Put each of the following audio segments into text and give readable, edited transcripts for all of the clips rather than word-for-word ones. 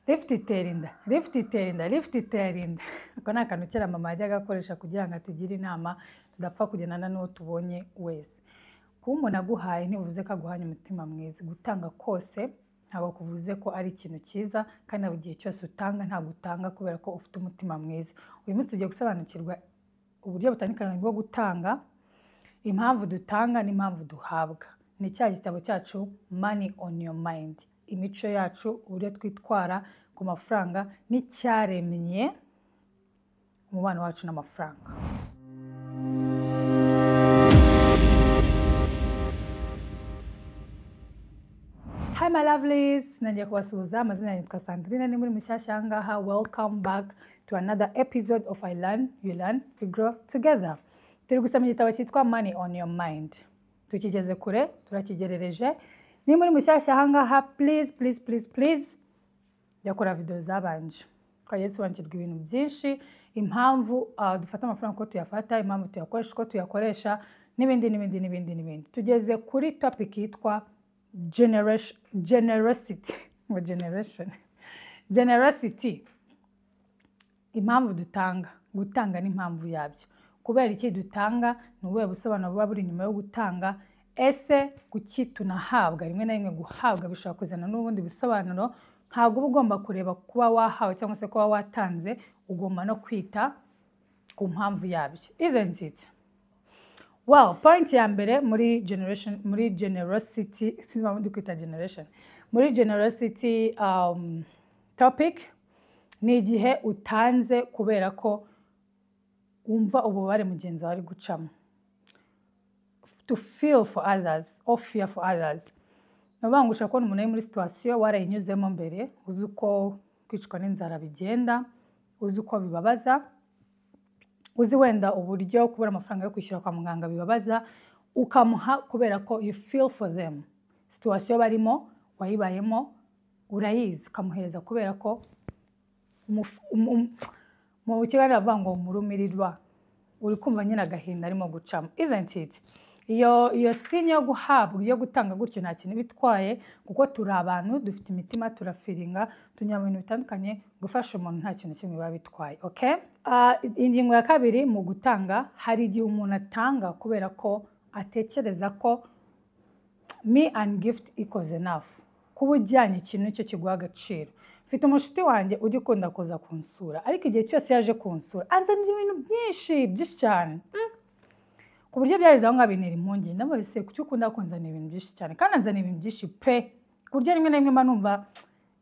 lift itera inda ako ni akantu kera mama yajyaga akoresha kugira ngo atugire inama tudapfa kugendana n'uwo tubonye wese. Kuba umuntu aguhaye ntibivuze ko aguhanye umutima mwiza. Gutanga kose ntabwo kuvuze ko ari ikintu cyiza, kandi buri gihe cyose utanga ntabwo utanga kubera ko ufite umutima mwiza. Uyu munsi tugiye gusobanukirwa uburyo butandukanye bwo gutanga, impamvu dutanga n'impamvu duhabwa. Ni cya gitabo cyacu Money on Your Mind, imico yacu, uburyo twitwara ku mafaranga n'icyaremye umubano wacu n'amafaranga. Hi my lovelies, nanjye kubasuhuza. Amazina yitwa Sandrine, ni muri mushyashya ngaha. Welcome back to another episode of I Learn, You Learn, We Grow Together. Turi gusoma igitabo cyitwa Money on Your Mind. Tukigeze kure, turakigerereje. Ni muri mushyashya ngaha, please yakora video zabanje. Twagiye dusobanukirwa ibintu byinshi, impamvu dufata amafaranga ko tuyafata, impamvu tuyakoresha ko tuyakoresha, n'ibindi. Tugeze kuri topic yitwa generosity. Impamvu dutanga, gutanga n'impamvu yabyo. Kubera iki dutanga, n'ubuhe busobanuro buba buri nyuma yo gutanga, ese kuki tunahabwa. Rimwe na rimwe guhabwa bishobora kuzana n'ubundi busobanuro. Ntabwo uba ugomba kureba kuba wahawe cyangwa se kuba watanze, ugomba no kwita ku mpamvu yabyo. Isn't it? Well, point ya mbere muri generosity, sinzi ndi kwita generation. Muri generosity topic ni igihe utanze kubera ko wumva ububabare mugenzi wawe ari gucamo. To feel for others or fear for others. Nabangusha ko umuntu ari muri situation warayinyuzemo mbere, uzi uko kwicwa n'inzara bigenda, uzi uko bibabaza, uzi wenda uburyo kubura amafaranga yo kwishyura kwa muganga bibabaza, ukamuha kubera ko you feel for them. Situation barimo wayibayemo urayizi, ukamuhereza kubera ko mu kiganiro bavuga ngo umurumirirwa, uri kumva nyine agahinda arimo gucamo. Isn't it? Iyo sinye yo guhabwa, yo gutanga gutyo nta kintu bitwaye, kuko turi abantu, dufite imitima, turafiringa, tunyura mu bintu bitandukanye. Gufasha umuntu nta kintu kimwe biba bitwaye. Okay? Ingingo ya kabiri mu gutanga, hari igihe umuntu atanga kubera ko atekereza ko me and gift equals enough. Kuba ujyanye ikintu cyo kiguha agaciro. Mfite umushuti wanjye ujya ukunda kuza kunsura, ariko igihe cyose yaje kunsura anzanira ibintu byinshi cyane. Ku buryo byaheze aho nkabinera impungenge, ndamubise kuki ukunda kunzanira ibintu byinshi cyane, kandi anzanira ibintu byinshi pe, ku buryo rimwe na rimwe numva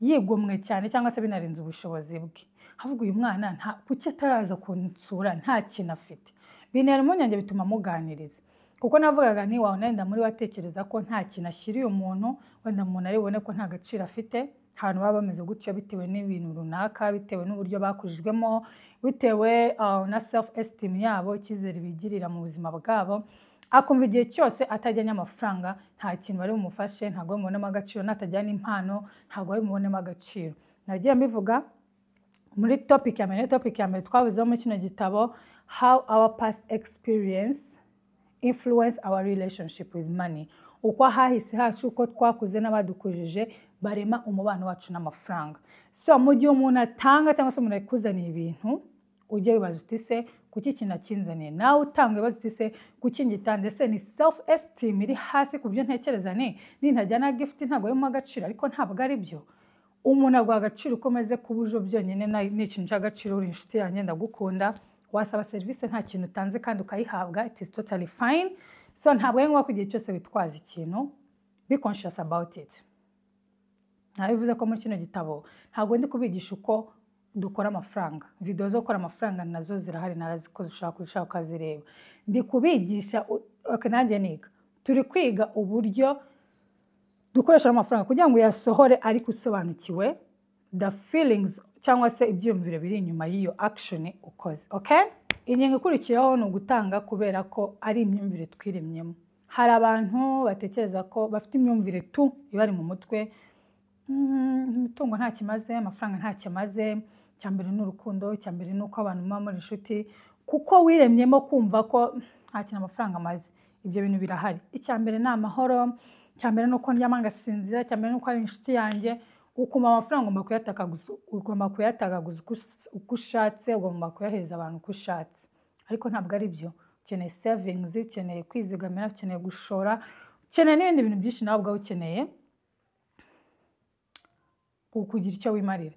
yigomwe cyane cyangwa se binarenze ubushobozi bwe. Havuga uyu mwana kuki ataraza kunsura, nta kintu afite. Bintera impungenge, bituma muganiriza, kuko navugaga nti wawe nenda muri watekereza ko nta kintu ashyiriye umuntu, wenda umuntu ari bubone ko nta gaciro afite. Ahantu baba bameze gutyo bitewe n'ibintu runaka, bitewe n'uburyo bakujijwemo, bitewe na self esteem yabo, icyizere bigirira mu buzima bwabo. Akumva igihe cyose atajyanye amafaranga nta kintu bari bumufashe, ntabwo bamubonamo agaciro. Natajyana impano ntabwo bari bumubonemo agaciro. Nagiye mbivuga muri topic ya mbere twavuzeho muri kino gitabo, how our past experience influence our relationship with money. Uko hahise hacu, uko twakuze n'abadukujije barema umubano wacu n'amafaranga. So mu gihe umuntu atanga cyangwa se umuntu akuzaniye ibintu, ujye wibaza uti se kuki ikintu akinzaniye. Nawe utanga wibaza uti se kuki ngitanze. Se ni self esteem iri hasi ku buryo ntekereza nintajyana gift ntabwo yo mu agaciro, ariko ntabwo ari byo. Umuntu agwa agaciro ukomeze kubujo byonyine n'ikintu cy'agaciro. Uri inshuti yanjye, ndagukunda, wasaba service nta kintu utanze kandi ukayihabwa, it is totally fine. So ntabwo ari ngombwa kugira cyose witwaza ikintu. Be conscious about it. Nabivuze ko muri kino gitabo ntabwo ndi kubigisha uko dukora amafaranga. Video zo gukora amafaranga nazo zirahari, narazikoze, ushaka ukazireba. Ndi kubigisha nanjye niga. Turi kwiga uburyo dukoresha amafaranga kugira ngo yasohore ariko usobanukiwe the feelings cyangwa se ibyiyumviro biri inyuma y'iyo action ukoze. Okay? Ingingo ikurikiraho ni ugutanga kubera ko ari imyumvire twiremyemo. Hari abantu batekereza ko bafite imyumvire ibari mu mutwe, imitungo nta kimaze, amafaranga nta kimaze, cyambere n'urukundo, cyambere nuko abantu baba muri inshuti, kuko wiremyemo kumva ko nta kintu amafaranga amaze. Ibyo bintu birahari. Icyambere ni amahoro, cyambere nuko ndyama ngasinzira, cyambere nuko ari inshuti yanjye. ukumva amafaranga ugomba kuyatagaguza uko ushatse, ugomba kuyahereza abantu uko ushatse, ariko ntabwo ari byo. Ukeneye savings, ukeneye kwizigamira, ukeneye gushora, ukeneye n'ibindi bintu byinshi nawe ubwawe ukeneye kugira icyo wimarira.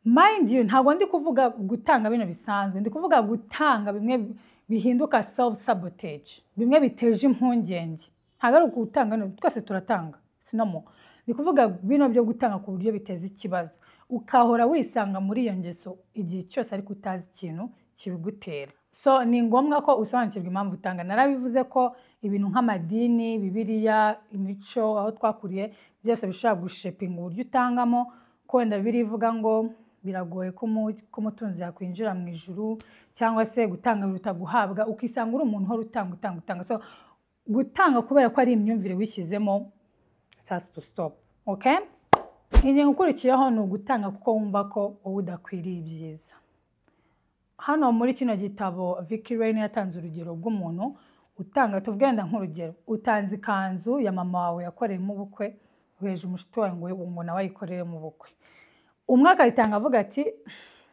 Mind you, ntabwo ndi kuvuga gutanga bino bisanzwe, ndi kuvuga gutanga bimwe bihinduka self sabotage, bimwe biteje impungenge. Ntabwo ari gutanga, twese turatanga sinomo. Ndi kuvuga bino byo gutanga ku buryo biteza ikibazo, ukahora wisanga muri iyo ngeso igihe cyose ariko utazi ikintu kibigutera. So ni ngombwa ko usobanukirwa impamvu utanga. Narabivuze ko ibintu nk'amadini, Bibiliya, imico, aho twakuriye byose bishobora gushepinga uburyo utangamo. Ko wenda Bibiliya ivuga ngo biragoye ko umutunzi yakwinjira mu ijuru, cyangwa se gutanga biruta guhabwa, ukisanga uri umuntu uhora utanga. So gutanga kubera ko ari imyumvire wishyizemo, it has to stop. Okay? Ingingo ikurikiyeho ni ugutanga kuko wumva ko wowe udakwiriye ibyiza. Hano muri kino gitabo Vicky Rain yatanze urugero rw'umuntu utanga. Tuvuge wenda nk'urugero, utanze ikanzu ya mama wawe yakoreye mu bukwe, uheje umushiti wawe ngo nawe ayikorere mu bukwe. Umwe akayitanga avuga ati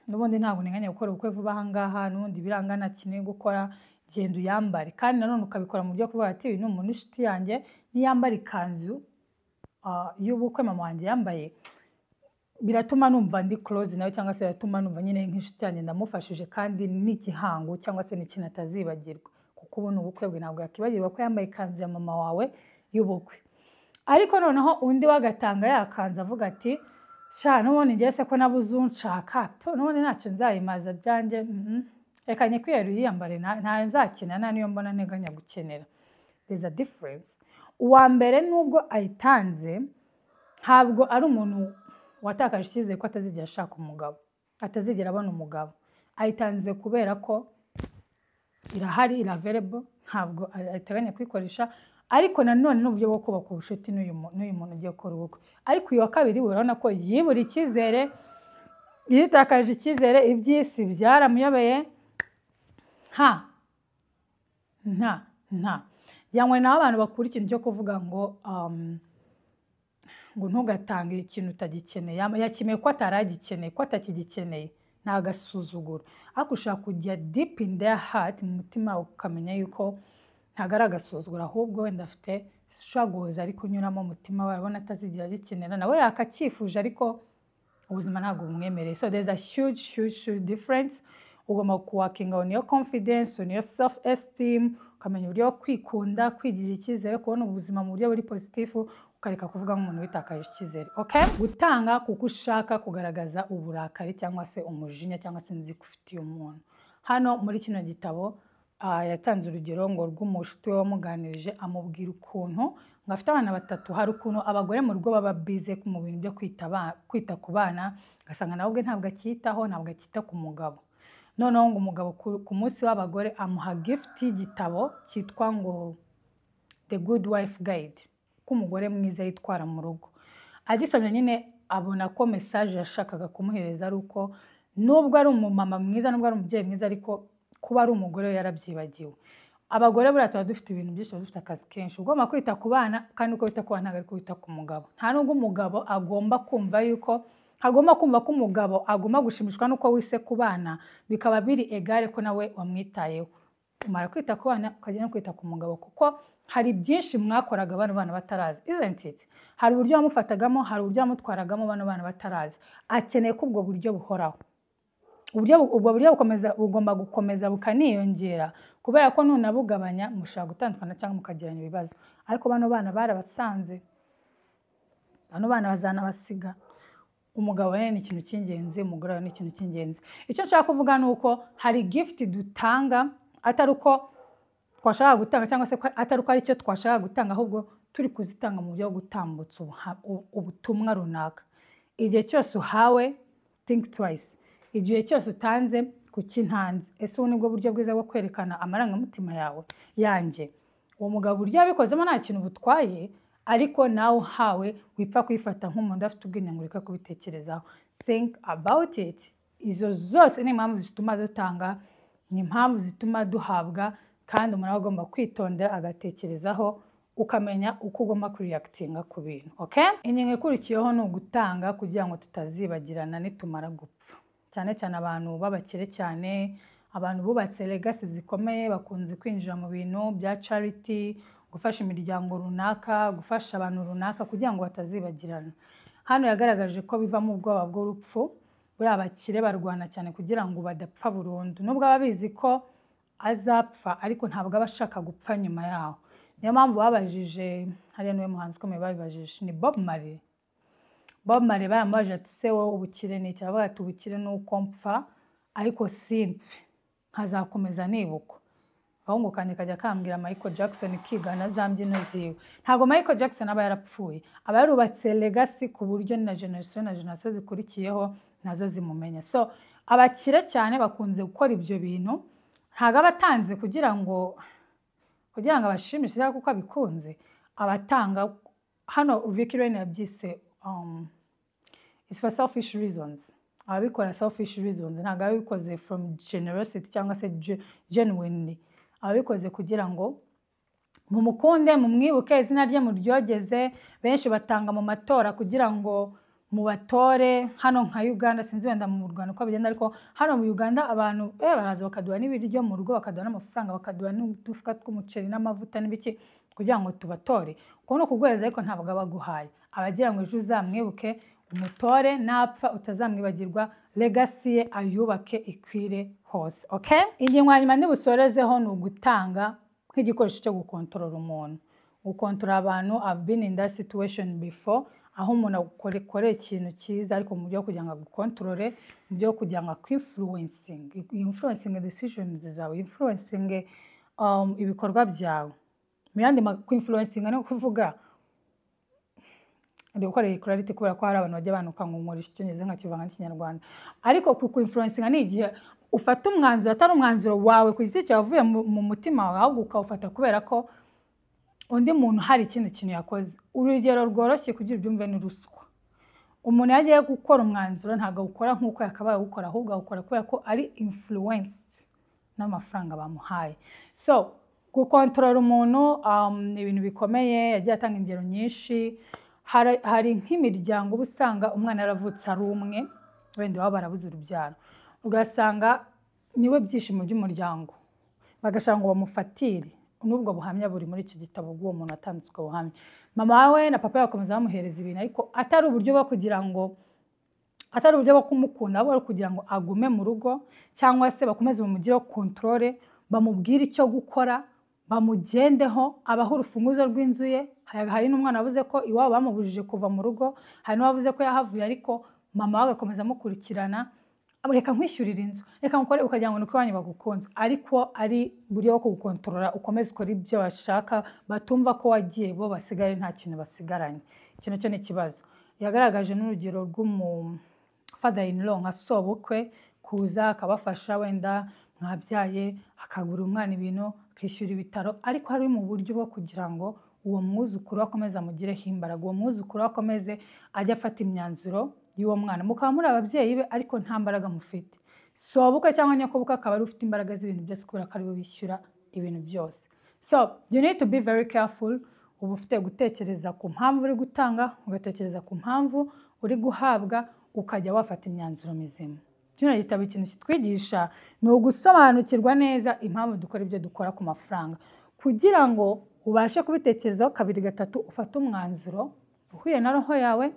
n'ubundi ntabwo ninganya gukora ubukwe vuba aha ngaha, n'ubundi birangana kineye gukora, genda uyambare. Kandi nanone ukabikora mu buryo kuvuga ati uyu ni umuntu w'inshuti yanjye, niyambara ikanzu y'ubukwe mama wanjye yambaye, biratuma numva ndi close nawe, cyangwa se biratuma numva nyine nk'inshuti yanjye ndamufashije, kandi n'igihango cyangwa se n'ikintu atazibagirwa, kuko ubona ubukwe bwe ntabwo yakibagirwa ko yambaye ikanzu ya mama wawe y'ubukwe. Ariko noneho undi wagatanga yakanze avuga ati sha n'ubundi ngiye se ko nabuze unshaka, n'ubundi ntacyo nzayimaza byanjye, reka nyikwiyeru yiyambare, nta nzakina, nta niyo mbona nteganya gukenera. There's a difference. Uwa mbere nubwo ayitanze, ntabwo ari umuntu watakaje icyizere ko atazigera ashaka umugabo, atazigera abona umugabo. Ayitanze kubera ko irahari, iri available, ntabwo ateganya kwikoresha. Ariko nanone n'uburyo bwo kubaka ubucuti n'uyu muntu ugiye gukora ubukwe. Ariko uyu wa kabiri urabona ko yibura icyizere, yitakaje icyizere, iby'isi byaramuyobeye. Yanywe naho abantu bakura ikintu cyo kuvuga ngo ntugatange ikintu utagikeneye. Yakimeye ko ataragikeneye, ko atakigikeneye, nta gasuzuguro. Ariko ushaka kujya deep in their heart, mu mutima ukamenya yuko ntabwo ari agasuzuguro, ahubwo wenda afite struggles ari kunyuramo umutima we, abona atazigira agikenera, nawe yakacyifuje ariko ubuzima ntabwo bumwemereye. So there's a huge difference. Ugomba working on your confidence, on your self esteem, ukamenya uburyo bwo kwikunda, kwigirira icyizere, kubona ubuzima mu buryo buri positifu, ukareka kuvuga nk'umuntu witakaje icyizere. Okay? Gutanga kuko ushaka kugaragaza uburakari cyangwa se umujinya cyangwa se nzi kufitiye umuntu. Hano muri kino gitabo yatanze urugero ngo rw'umushuti we wamuganirije, amubwira ukuntu ngo afite abana batatu. Hari ukuntu abagore mu rugo baba bize mu bintu byo kwita ku bana, ugasanga nawe ubwe ntabwo akitaho, ntabwo akita ku mugabo. Noneho ngo umugabo ku munsi w'abagore amuha gift y'igitabo cyitwa ngo The Good Wife Guide, ko umugore mwiza yitwara mu rugo. Agisomye nyine abona ko message yashakaga kumuhereza ari uko nubwo ari umumama mwiza, nubwo ari umubyeyi mwiza, ariko kuba ari umugore we yarabyibagiwe. Abagore buriya tuba dufite ibintu byinshi, dufite akazi kenshi. Ugomba kwita ku bana, kandi uko wita ku bana ntabwo ari kwita ku mugabo. Nta nubwo umugabo agomba kumva yuko, agomba kumva ko umugabo agomba gushimishwa nuko wise ku bana, bikaba biri egare ko nawe wamwitayeho. Umara kwita ku bana ukajya no kwita ku mugabo, kuko hari byinshi mwakoraga bana batarazi, isn't it? Hari uburyo wamufatagamo, hari uburyo wamutwaragamo bana batarazi. Akeneye ko ubwo buryo buhoraho. Ubwo buryo bugomba gukomeza bukaniyongera, kubera ko nunabugabanya mushaka gutandukana cyangwa mukagirana ibibazo. Ariko bano bana barabasanze, bano bana bazanabasiga. Umugabo ni ikintu cy'ingenzi, umugore ni ikintu cy'ingenzi. Icyo nshaka kuvuga ni uko hari gift dutanga atari uko twashaka gutanga, cyangwa se atari uko ari cyo twashaka gutanga, ahubwo turi kuzitanga mu buryo bwo gutambutsa ubutumwa runaka. Igihe cyose uhawe, think twice. Igihe cyose utanze, kuki ntanze? Ese ubu nibwo buryo bwiza bwo kwerekana amarangamutima yawe yanjye? Uwo mugabo buryo yabikozemo nta kintu butwaye, ariko nawe uhawe wipfa kwifata nk'umuntu udafite ubwenge ngo ureke kubitekerezaho. Think about it. Izo zose ni impamvu zituma dutanga, ni impamvu zituma duhabwa, kandi umuntu agomba kwitondera agatekerezaho ukamenya uko ugomba kureactinga ku bintu. Okay? Ingingo ikurikiyeho ni ugutanga kugira ngo tutazibagirana nitumara gupfa. Cyane cyane abantu babakire cyane, abantu bubatse legacy zikomeye bakunze kwinjira mu bintu bya charity, gufasha imiryango runaka, gufasha abantu runaka kugira ngo batazibagirana. Hano yagaragaje ko biva mu bwoba bw'urupfu, buri abakire barwana cyane kugira ngo badapfa burundu. Nubwo ababizi ko azapfa ariko ntabwo abashaka gupfa nyuma yaho. Niyo mpamvu babajije, hariya niwe muhanzi ukomeye babibajije, ni Bob Marley. Bob Marley baramubajije ati se wowe ubukire ni iki? Aravuga ati ubukire ni uko mpfa ariko simpfe nkazakomeza nibukwa. Ahubwo kandi kajya kambwira Michael Jackson kigana za mbyino ziwe. Ntabwo Michael Jackson aba yarapfuye, aba yarubatse legacy ku buryo na generation zikurikiyeho nazo zimumenya. So abakire cyane bakunze gukora ibyo bintu, ntabwo abatanze kugira ngo abashimishe cyangwa kuko abikunze, abatanga hano Vicky Lane yabyise it's for selfish reasons. Ababikora selfish reasons, ntabwo ababikoze from generosity cyangwa se genuinely. Ababikoze kugira ngo mumukunde, mumwibuke, izina rye muryogeze. Benshi batanga mu matora kugira ngo mubatore. Hano nka Uganda, sinzi wenda mu Rwanda uko bigenda, ariko hano mu Uganda abantu baraza bakaduha n'ibiryo mu rugo, bakaduha n'amafaranga, bakaduha n'udufuka tw'umuceri n'amavuta n'ibiki kugira ngo tubatore. Uko ni ukugweza ariko ntabwo abaguhaye. Abagira ngo ejo uzamwibuke, umutore, napfa utazamwibagirwa, legacy ye ayubake ikwire hose. Okay? Ingingo nyuma ndibusorezeho ni ugutanga nk'igikoresho cyo gukontorora umuntu. Gukontorora abantu, I've been in that situation before, aho umuntu akoreye ikintu cyiza ariko mu byo kugira ngo agukontorore, mu byo kugira ngo influencing decisions zawe, influencing ibikorwa byawe. Mu yandi influencing no kuvuga ndi gukorera equality kubera ko hari abantu bajya banuka ngo nkoresha icyongereza nkakivanga n'ikinyarwanda. Ariko ku influencing ni igihe ufata umwanzuro atari umwanzuro wawe ku giti cyawe uvuye mu mutima wawe, ahubwo ukawufata kubera ko undi muntu hari ikindi kintu yakoze. Urugero rworoshye kugira ubyumve ni ruswa. Umuntu yagiye gukora umwanzuro ntabwo ukora nk'uko yakabaye gukora, ahubwo ukora kubera ko ari influenced n'amafaranga bamuhaye. So gukontorora umuntu ibintu bikomeye. Yagiye atanga ingero nyinshi. Hari nk'imiryango ubusanga umwana yaravutse ari umwe, wenda baba barabuze urubyaro, ugasanga niwe byishimo by'umuryango, bagashaka ngo bamufatire. Nubwo buhamya buri muri iki gitabo bw'uwo muntu atanze ubwo buhamya. Mama we na papa bakomeza bamuhereza ibintu, ariko atari uburyo bwo kugira ngo, atari uburyo bwo kumukunda, ahubwo kugira ngo agume mu rugo, cyangwa se bakomeze bamugire control, bamubwire icyo gukora, bamugendeho, abaho urufunguzo rw'inzu ye. Hari n'umwana wavuze ko iwabo bamubujije kuva mu rugo, hari n'uwavuze ko yahavuye ariko mama we agakomeza amukurikirana, reka nkwishyurira inzu, reka mukore, ukagira ngo nuko iwanyu bagukunze, ariko ari buryo bwo kugukontorora, ukomeze ukora ibyo bashaka, batumva ko wagiye bo basigare nta kintu basigaranye. Ikintu cyo ni ikibazo. Yagaragaje n'urugero rw'umu father in law nka sobukwe kuza akabafasha, wenda mwabyaye akagura umwana ibintu, akishyura ibitaro, ariko hari mu buryo bwo kugira ngo uwo mwuzukuru akomeze amugireho imbaraga, uwo mwuzukuru akomeze ajya afata imyanzuro y'uwo mwana. Mukaba muri ababyeyi be ariko nta mbaraga mufite. Sobukwe cyangwa nyakobukwe akaba ari ufite imbaraga z'ibintu byose kubera ko ari we bishyura ibintu byose. So you need to be very careful. Uba ufite gutekereza ku mpamvu uri gutanga, ugatekereza ku mpamvu uri guhabwa, ukajya wafata imyanzuro mizima. Kino gitabo ikintu kitwigisha ni ugusobanukirwa neza impamvu dukora ibyo dukora ku mafaranga, kugira ngo ubashe kubitekerezaho kabiri gatatu, ufate umwanzuro uhuye na roho yawe,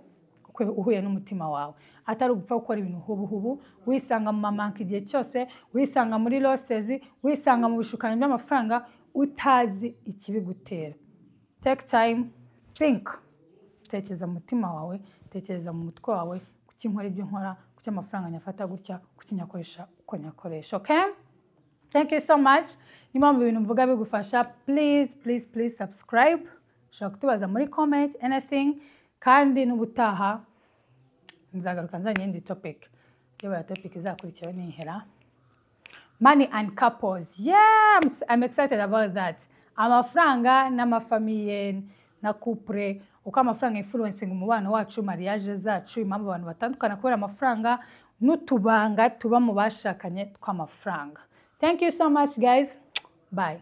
uhuye n'umutima wawe, atari ugupfa gukora ibintu hubu wisanga mu mamanka igihe cyose, wisanga muri losses, wisanga mu bishukanyo by'amafaranga utazi ikibigutera. Take time, think. Tekereza mu mutima wawe, tekereza mu mutwe wawe, kuki nkora ibyo nkora, kuki amafaranga nyafata gutya, kuki nyakoresha uko nyakoresha. Okay? Thank you so much. Nimba ibintu mvuga bigufasha, please subscribe. Ushaka kutubaza muri comment anything, kandi n'ubutaha nzagaruka nzanye indi topic. Yewe topic izakurikiraho ni ihera money and couples. Yeah, I'm excited about that. Amafaranga n'amafamiye na couple, uko amafaranga influencing umubano wacu, mariage zacu, impamvu abantu batandukana kubera amafaranga, n'utubanga tuba mu bashakanye tw'amafaranga. Thank you so much guys. Bye.